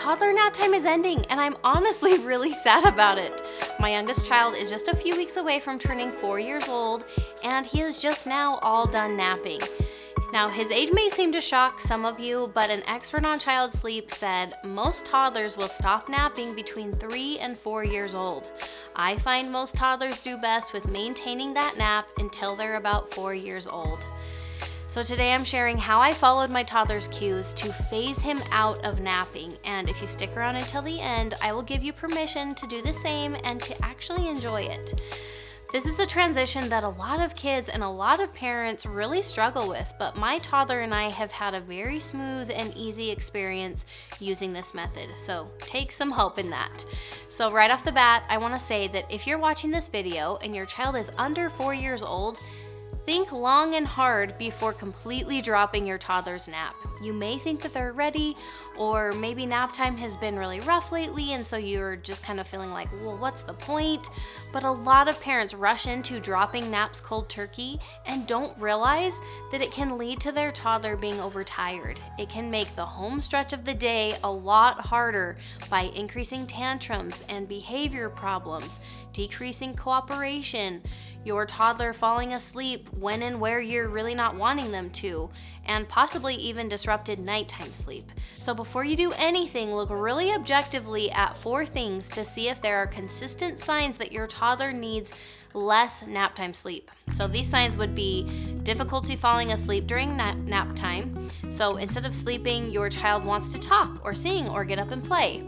toddler nap time is ending, and I'm honestly really sad about it. My youngest child is just a few weeks away from turning 4 years old, and he is just now all done napping. Now, his age may seem to shock some of you, but an expert on child sleep said most toddlers will stop napping between 3 and 4 years old. I find most toddlers do best with maintaining that nap until they're about 4 years old. So today I'm sharing how I followed my toddler's cues to phase him out of napping. And if you stick around until the end, I will give you permission to do the same and to actually enjoy it. This is a transition that a lot of kids and a lot of parents really struggle with, but my toddler and I have had a very smooth and easy experience using this method, so take some hope in that. So right off the bat, I want to say that if you're watching this video and your child is under 4 years old, think long and hard before completely dropping your toddler's nap. You may think that they're ready, or maybe nap time has been really rough lately, and so you're just kind of feeling like, well, what's the point? But a lot of parents rush into dropping naps cold turkey and don't realize that it can lead to their toddler being overtired. It can make the home stretch of the day a lot harder by increasing tantrums and behavior problems, decreasing cooperation, your toddler falling asleep when and where you're really not wanting them to, and possibly even disrupted nighttime sleep. So before you do anything, look really objectively at 4 things to see if there are consistent signs that your toddler needs less nap time sleep. So these signs would be difficulty falling asleep during nap time. So instead of sleeping, your child wants to talk or sing or get up and play.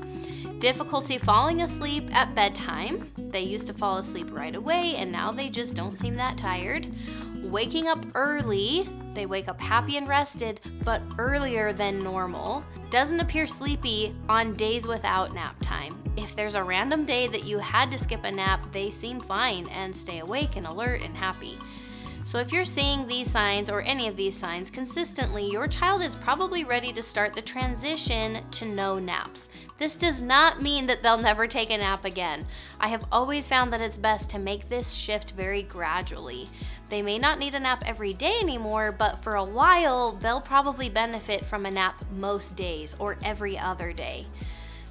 Difficulty falling asleep at bedtime. They used to fall asleep right away and now they just don't seem that tired. Waking up early. They wake up happy and rested, but earlier than normal. Doesn't appear sleepy on days without nap time. If there's a random day that you had to skip a nap, they seem fine and stay awake and alert and happy. So if you're seeing these signs or any of these signs consistently, your child is probably ready to start the transition to no naps. This does not mean that they'll never take a nap again. I have always found that it's best to make this shift very gradually. They may not need a nap every day anymore, but for a while, they'll probably benefit from a nap most days or every other day.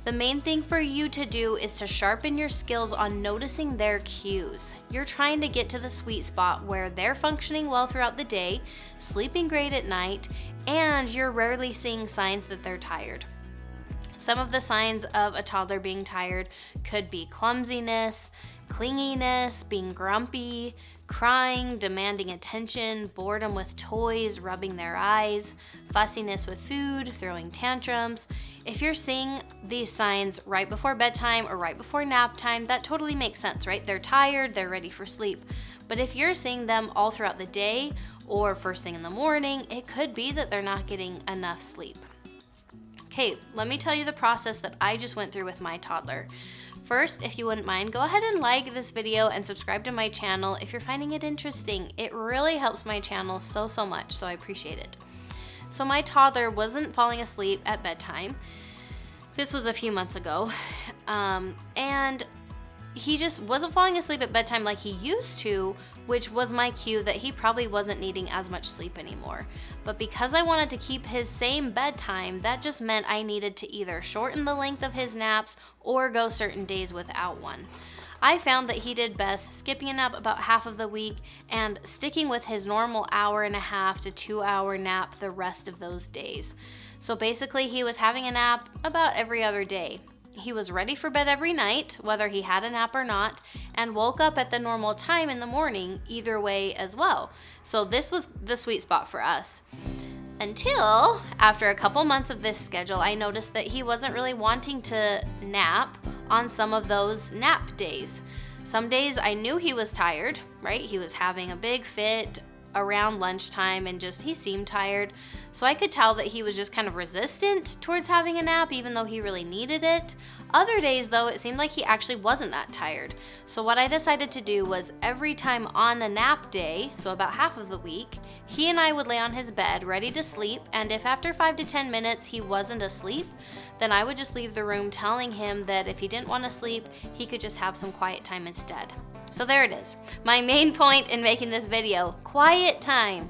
The main thing for you to do is to sharpen your skills on noticing their cues. You're trying to get to the sweet spot where they're functioning well throughout the day, sleeping great at night, and you're rarely seeing signs that they're tired. Some of the signs of a toddler being tired could be clumsiness, clinginess, being grumpy, crying, demanding attention, boredom with toys, rubbing their eyes, fussiness with food, throwing tantrums. If you're seeing these signs right before bedtime or right before nap time, that totally makes sense, right? They're tired, they're ready for sleep. But if you're seeing them all throughout the day or first thing in the morning, it could be that they're not getting enough sleep. Okay, let me tell you the process that I just went through with my toddler. First, if you wouldn't mind, go ahead and like this video and subscribe to my channel if you're finding it interesting. It really helps my channel so much, so I appreciate it. So my toddler wasn't falling asleep at bedtime. This was a few months ago, and he just wasn't falling asleep at bedtime like he used to, which was my cue that he probably wasn't needing as much sleep anymore. But because I wanted to keep his same bedtime, that just meant I needed to either shorten the length of his naps or go certain days without one. I found that he did best skipping a nap about half of the week and sticking with his normal 1.5 to 2 hour nap the rest of those days. So basically he was having a nap about every other day. He was ready for bed every night, whether he had a nap or not, and woke up at the normal time in the morning, either way as well. So this was the sweet spot for us. Until, after a couple months of this schedule, I noticed that he wasn't really wanting to nap on some of those nap days. Some days I knew he was tired, right? He was having a big fit around lunchtime and he seemed tired. So I could tell that he was just kind of resistant towards having a nap even though he really needed it. Other days though, it seemed like he actually wasn't that tired. So what I decided to do was every time on a nap day, so about half of the week, he and I would lay on his bed ready to sleep, and if after 5 to 10 minutes he wasn't asleep, then I would just leave the room telling him that if he didn't want to sleep, he could just have some quiet time instead. So there it is. My main point in making this video, quiet time.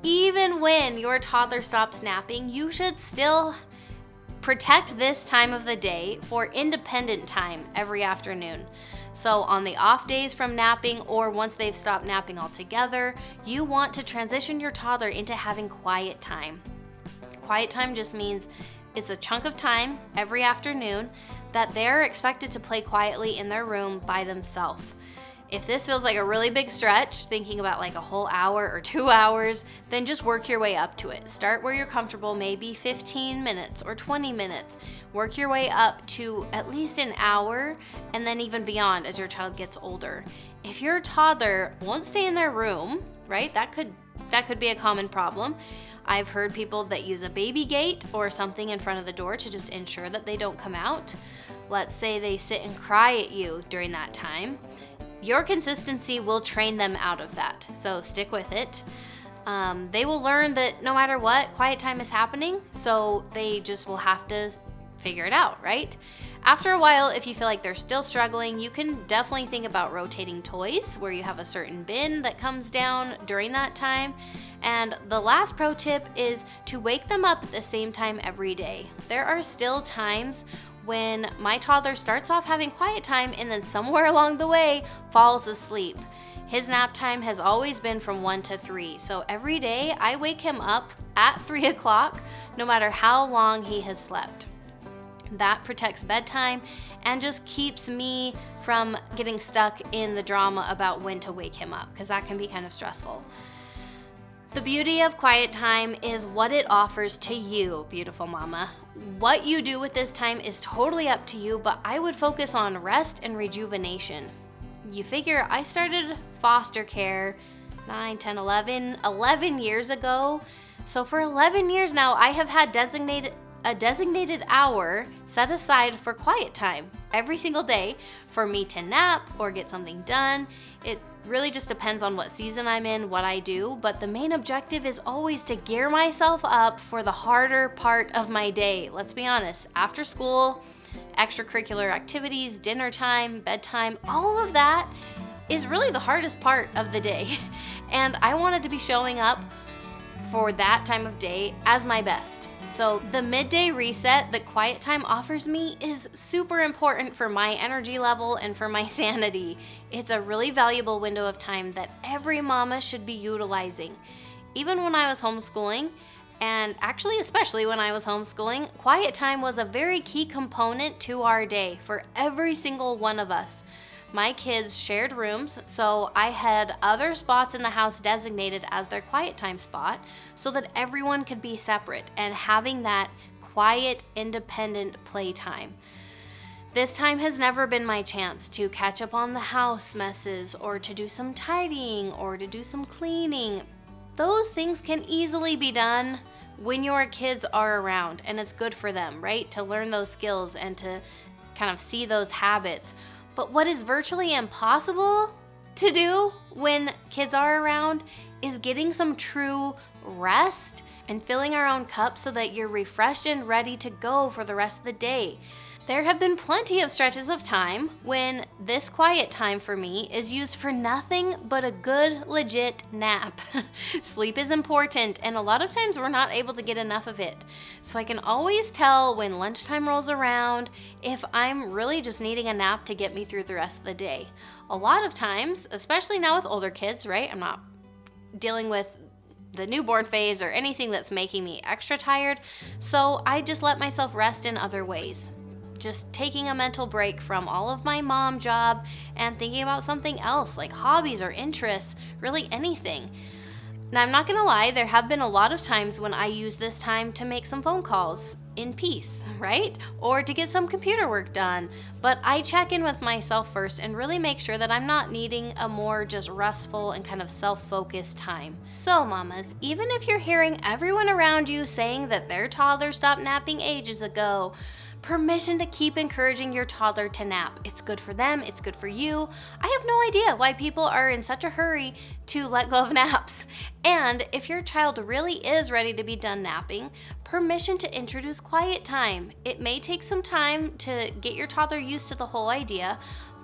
Even when your toddler stops napping, you should still Protect this time of the day for independent time every afternoon. So on the off days from napping, or once they've stopped napping altogether, you want to transition your toddler into having quiet time. Quiet time just means it's a chunk of time every afternoon that they're expected to play quietly in their room by themselves. If this feels like a really big stretch, thinking about like a whole hour or 2 hours, then just work your way up to it. Start where you're comfortable, maybe 15 minutes or 20 minutes. Work your way up to at least an hour, and then even beyond as your child gets older. If your toddler won't stay in their room, right, that could be a common problem. I've heard people that use a baby gate or something in front of the door to just ensure that they don't come out. Let's say they sit and cry at you during that time. Your consistency will train them out of that, so stick with it. They will learn that no matter what, quiet time is happening, so they just will have to figure it out, right? After a while, if you feel like they're still struggling, you can definitely think about rotating toys where you have a certain bin that comes down during that time. And the last pro tip is to wake them up at the same time every day. There are still times when my toddler starts off having quiet time and then somewhere along the way falls asleep. His nap time has always been from 1 to 3, so every day I wake him up at 3 o'clock no matter how long he has slept. That protects bedtime and just keeps me from getting stuck in the drama about when to wake him up, because that can be kind of stressful. The beauty of quiet time is what it offers to you, beautiful mama. What you do with this time is totally up to you, but I would focus on rest and rejuvenation. You figure I started foster care 9, 10, 11 years ago. So for 11 years now, I have had a designated hour set aside for quiet time every single day for me to nap or get something done. It really just depends on what season I'm in, what I do, but the main objective is always to gear myself up for the harder part of my day. Let's be honest, after school, extracurricular activities, dinner time, bedtime, all of that is really the hardest part of the day. And I wanted to be showing up for that time of day as my best. So the midday reset that quiet time offers me is super important for my energy level and for my sanity. It's a really valuable window of time that every mama should be utilizing. Even when I was homeschooling, and actually especially when I was homeschooling, quiet time was a very key component to our day for every single one of us. My kids shared rooms, so I had other spots in the house designated as their quiet time spot so that everyone could be separate and having that quiet, independent playtime. This time has never been my chance to catch up on the house messes or to do some tidying or to do some cleaning. Those things can easily be done when your kids are around, and it's good for them, right? To learn those skills and to kind of see those habits. But what is virtually impossible to do when kids are around is getting some true rest and filling our own cup so that you're refreshed and ready to go for the rest of the day. There have been plenty of stretches of time when this quiet time for me is used for nothing but a good, legit nap. Sleep is important, and a lot of times we're not able to get enough of it. So I can always tell when lunchtime rolls around if I'm really just needing a nap to get me through the rest of the day. A lot of times, especially now with older kids, right? I'm not dealing with the newborn phase or anything that's making me extra tired, so I just let myself rest in other ways. Just taking a mental break from all of my mom job and thinking about something else like hobbies or interests, really anything. Now, I'm not gonna lie, there have been a lot of times when I use this time to make some phone calls in peace, right? Or to get some computer work done. But I check in with myself first and really make sure that I'm not needing a more just restful and kind of self-focused time. So mamas, even if you're hearing everyone around you saying that their toddler stopped napping ages ago, permission to keep encouraging your toddler to nap. It's good for them, it's good for you. I have no idea why people are in such a hurry to let go of naps. And if your child really is ready to be done napping, permission to introduce quiet time. It may take some time to get your toddler used to the whole idea,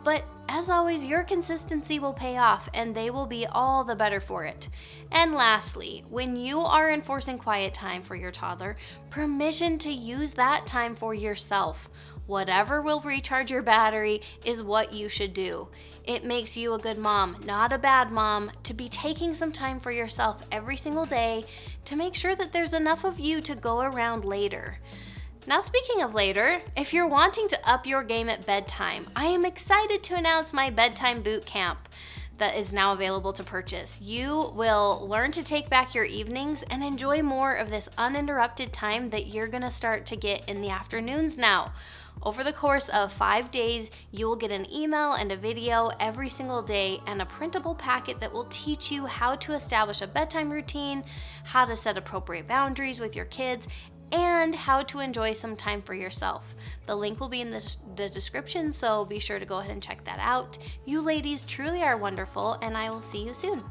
But as always, your consistency will pay off and they will be all the better for it. And lastly, when you are enforcing quiet time for your toddler, permission to use that time for yourself. Whatever will recharge your battery is what you should do. It makes you a good mom, not a bad mom, to be taking some time for yourself every single day to make sure that there's enough of you to go around later. Now, speaking of later, if you're wanting to up your game at bedtime, I am excited to announce my Bedtime Bootcamp that is now available to purchase. You will learn to take back your evenings and enjoy more of this uninterrupted time that you're gonna start to get in the afternoons now. Over the course of 5 days, you will get an email and a video every single day and a printable packet that will teach you how to establish a bedtime routine, how to set appropriate boundaries with your kids, and how to enjoy some time for yourself. The link will be in the description, so be sure to go ahead and check that out. You ladies truly are wonderful, and I will see you soon.